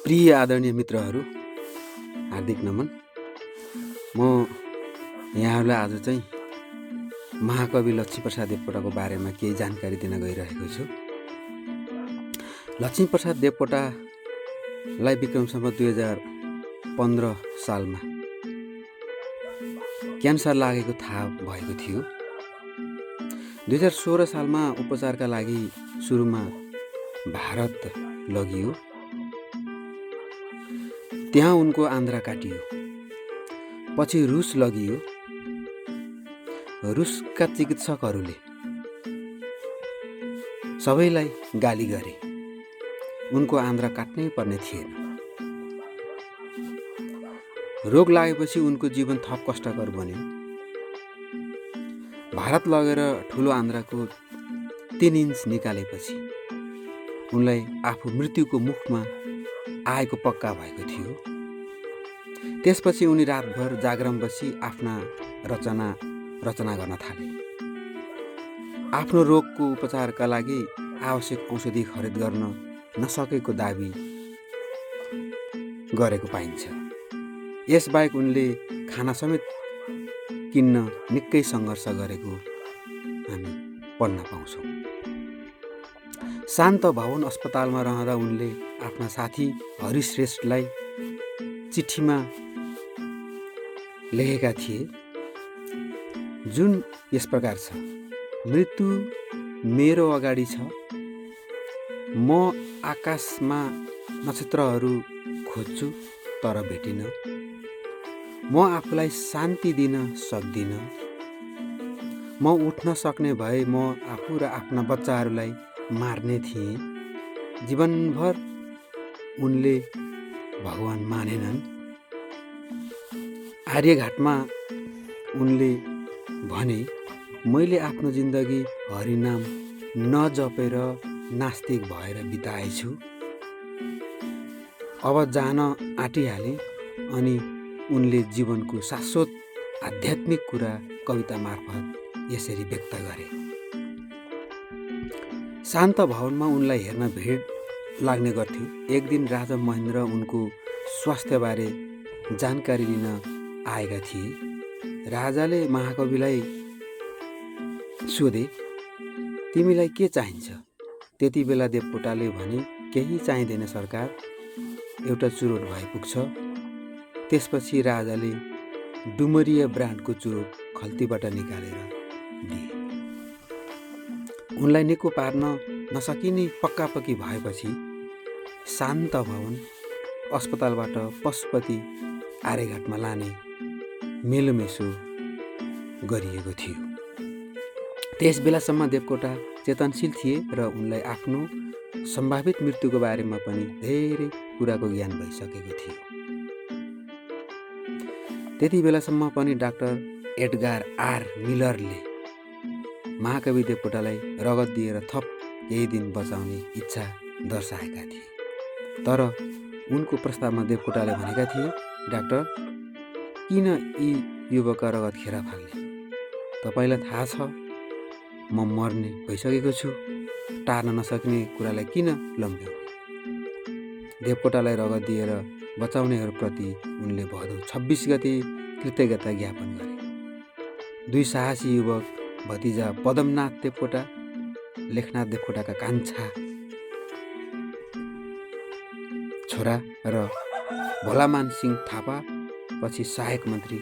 प्रिय आदरणीय मित्रहरू, हार्दिक नमन। म यहाँहरूलाई आज चाहिँ महाकवि लक्ष्मीप्रसाद देवकोटाको बारेमा केही जानकारी दिन गइरहेको छु। लक्ष्मीप्रसाद देवकोटालाई विक्रम सम्वत 2015 सालमा क्यान्सर लागेको थाहा भएको थियो। 2016 सालमा उपचारका लागि सुरुमा भारत लगियो। त्यहाँ उनको आन्द्रा काटियो। पछि रुस लगियो। रुसका चिकित्सकहरूले सबैलाई गाली गरे। उनको आन्द्रा काट्नै पर्ने थिएन। रोग लागेपछि उनको जीवन थप कष्टकर बन्यो। भारत लगेर ठुलो आन्द्राको 3 इन्च निकालेपछि उनलाई आफू मृत्युको मुखमा आएको पक्का भएको थियो। त्यसपछि उनी रातभर जागरण बसी आफ्ना रचना गर्न थाले। आफ्नो रोगको उपचारका लागि आवश्यक औषधि खरिद गर्न नसकेको दाबी गरेको पाइन्छ। यसबाहेक उनले खाना समेत किन्न निकै सङ्घर्ष गरेको हामी पढ्न पाउँछौँ। शान्त भवन अस्पतालमा रहँदा उनले आफ्ना साथी हरिश्रेष्ठलाई चिठीमा लेखेका थिए, जुन यस प्रकार छ: मृत्यु मेरो अगाडि छ, म आकाशमा नक्षत्रहरू खोज्छु तर भेटिन, म आफूलाई शान्ति दिन सक्दिन, म उठ्न सक्ने भए म आफू र आफ्ना बच्चाहरूलाई मार्ने थिएँ। जीवनभर उनले भगवान मानेनन्। आर्यघाटमा उनले भने, मैले आफ्नो जिन्दगी हरिनाम नजपेर नास्तिक भएर बिताएछु। अब जान आँटिहाले। अनि उनले जीवनको शाश्वत आध्यात्मिक कुरा कविता मार्फत यसरी व्यक्त गरे। शान्त भवनमा उनलाई हेर्न भिड लाग्ने गर्थ्यो। एक दिन राजा महेन्द्र उनको स्वास्थ्यबारे जानकारी लिन आएका थिए। राजाले महाकविलाई सोधे, तिमीलाई के चाहिन्छ? त्यति बेला देवकोटाले भने, केही चाहिँदैन सरकार, एउटा चुरोट भए पुग्छ। त्यसपछि राजाले डुमरिया ब्रान्डको चुरोट खल्तीबाट निकालेर दिए। उनलाई निको पार्न नसकिने पक्कापक्की भएपछि शान्त भवन अस्पतालबाट पशुपति आर्यघाटमा लाने मेलोमेसो गरिएको थियो। त्यस बेलासम्म देवकोटा चेतनशील थिए र उनलाई आफ्नो सम्भावित मृत्युको बारेमा पनि धेरै कुराको ज्ञान भइसकेको थियो। त्यति बेलासम्म पनि डाक्टर एडगार आर मिलरले महाकवि देवकोटालाई रगत दिएर थप केही दिन बचाउने इच्छा दर्शाएका थिए। तर उनको प्रस्तावमा देवकोटाले भनेका थिए, डाक्टर, किन यी युवकका रगत खेर फाल्ने? तपाईँलाई थाहा छ म मर्ने भइसकेको छु। टार्न नसक्ने कुरालाई किन लम्ब्याउने? देवकोटालाई रगत दिएर बचाउनेहरूप्रति उनले भदौ 26 गते कृतज्ञता ज्ञापन गरे। 2 साहसी युवक, भतिजा पदमनाथ देवकोटा, लेखनाथ देवकोटाका कान्छा छोरा र भोलामान सिंह थापा पछि सहायक मन्त्री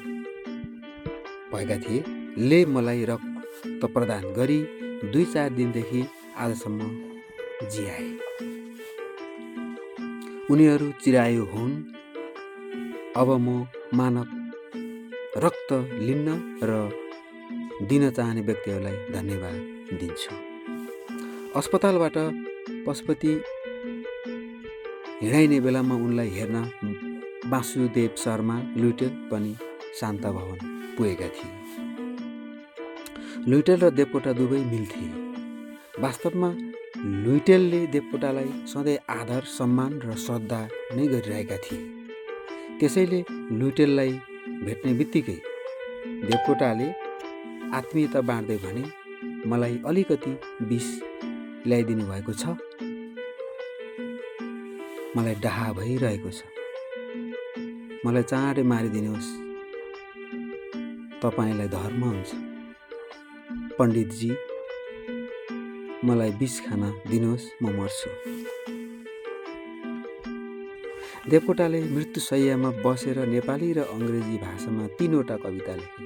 भएका थिए, ले मलाई रक्त प्रदान गरी 2-4 दिनदेखि आजसम्म जियाए। उनीहरू चिरायु हुन्। अब म मानव रक्त लिन्न र दिन चाहने व्यक्तिहरूलाई धन्यवाद दिन्छु। अस्पतालबाट पशुपति हिँडाइने बेलामा उनलाई हेर्न वासुदेव शर्मा लुइटेल पनि शान्त भवन पुगेका थिए। लुइटेल र देवकोटा दुवै मिल्थे। वास्तवमा लुइटेलले देवकोटालाई सधैँ आदर, सम्मान र श्रद्धा नै गरिरहेका थिए। त्यसैले लुइटेललाई भेट्ने बित्तिकै देवकोटाले आत्मीयता बाँड्दै भने, मलाई अलिकति विष ल्याइदिनु भएको छ? मलाई डाहा भइरहेको छ। मलाई चाँडै मारिदिनुहोस्, तपाईँलाई धर्म हुन्छ। पण्डितजी, मलाई विष खान दिनुहोस्, म मर्छु। देवकोटाले मृत्युशय्यामा बसेर नेपाली र अङ्ग्रेजी भाषामा 3वटा कविता लेखे।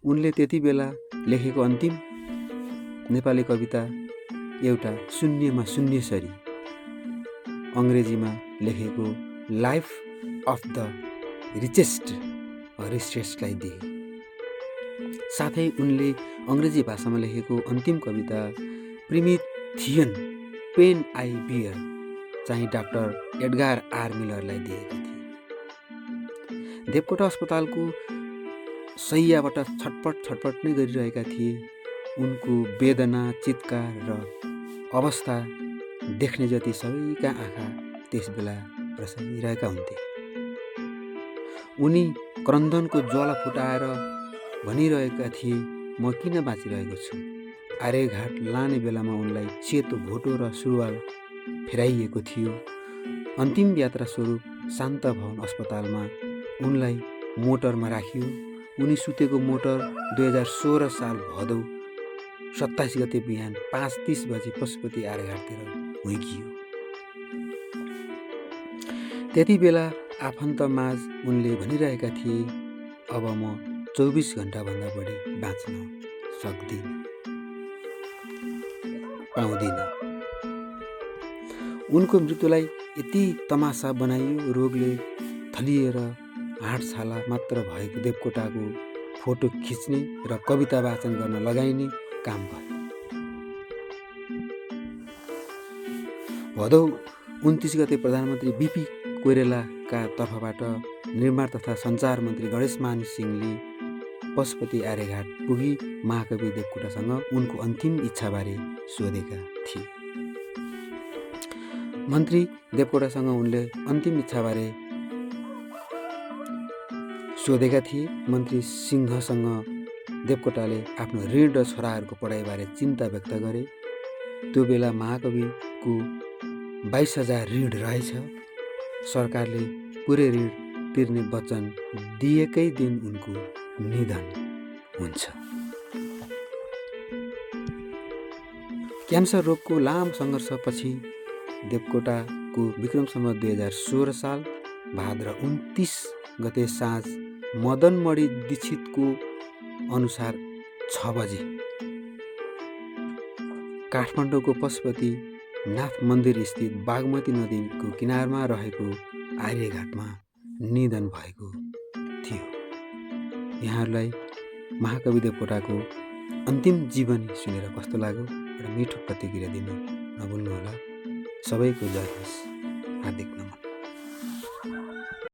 उनले त्यति बेला लेखेको अन्तिम नेपाली कविता एउटा शून्यमा शून्यसरी, अङ्ग्रेजीमा लेखेको लाइफ अफ द रिचेस्ट हरिश्रेष्ठलाई दिए। साथै उनले अङ्ग्रेजी भाषामा लेखेको अन्तिम कविता प्रिमिथियन पेन आई बियर चाहिँ डाक्टर एडगार आर मिलरलाई दिएका थिए। देवकोटा अस्पतालको शय्याबाट छटपट नै गरिरहेका थिए। उनको वेदना, चित्कार र अवस्था देख्ने जति सबैका आँखा त्यस बेला रसाइरहेका हुन्थे। उनी क्रन्दनको ज्वाला फुटाएर भनिरहेका थिए, म किन बाँचिरहेको छु। आर्यघाट लाने बेलामा उनलाई सेतो भोटो र सुरुवाल फेराइएको थियो। अन्तिम यात्रा स्वरूप शान्त भवन अस्पतालमा उनलाई मोटरमा राखियो। उनी सुतेको मोटर 2016 साल भदौ 27 गते बिहान 5:30 बजे पशुपति आर्यघाटतिर हुइकियो। त्यति बेला आफन्त माझ उनले भनिरहेका थिए, अब म 24 घण्टाभन्दा बढी बाँच्न पाउँदिन। उनको मृत्युलाई यति तमासा बनाइयो। रोगले थलिएर हाडछाला मात्र भएको देवकोटाको फोटो खिच्ने र कविता वाचन गर्न लगाइने काम भयो। भदौ 29 गते प्रधानमन्त्री बीपी कोइरालाका तर्फबाट निर्माण तथा सञ्चार मन्त्री गणेशमान सिंहले पशुपति आर्यघाट पुगी महाकवि देवकोटासँग उनको अन्तिम इच्छाबारे सोधेका थिए। मन्त्री देवकोटासँग उनले अन्तिम इच्छाबारे सोधेका थिए। मन्त्री सिंहसँग देवकोटाले आफ्नो ऋण र छोराहरूको पढाइबारे चिन्ता व्यक्त गरे। त्यो बेला महाकविको 22,000 ऋण रहेछ। सरकारले पुरै ऋण तिर्ने वचन दिएकै दिन उनको निधन हुन्छ। क्यान्सर रोगको लामो सङ्घर्षपछि देवकोटाको विक्रम सम्वत 2016 साल भाद्र 29 गते साँझ मदनमणि दीक्षितको अनुसार 6 बजे काठमाडौँको पशुपति नाथ मन्दिर स्थित बागमती नदीको किनारमा रहेको आर्यघाटमा निधन भएको थियो। यहाँहरूलाई महाकवि देवकोटाको अन्तिम जीवनी सुनेर कस्तो लाग्यो एउटा मिठो प्रतिक्रिया दिन नभुल्नुहोला। सबैको जय होस्। हार्दिक नमन।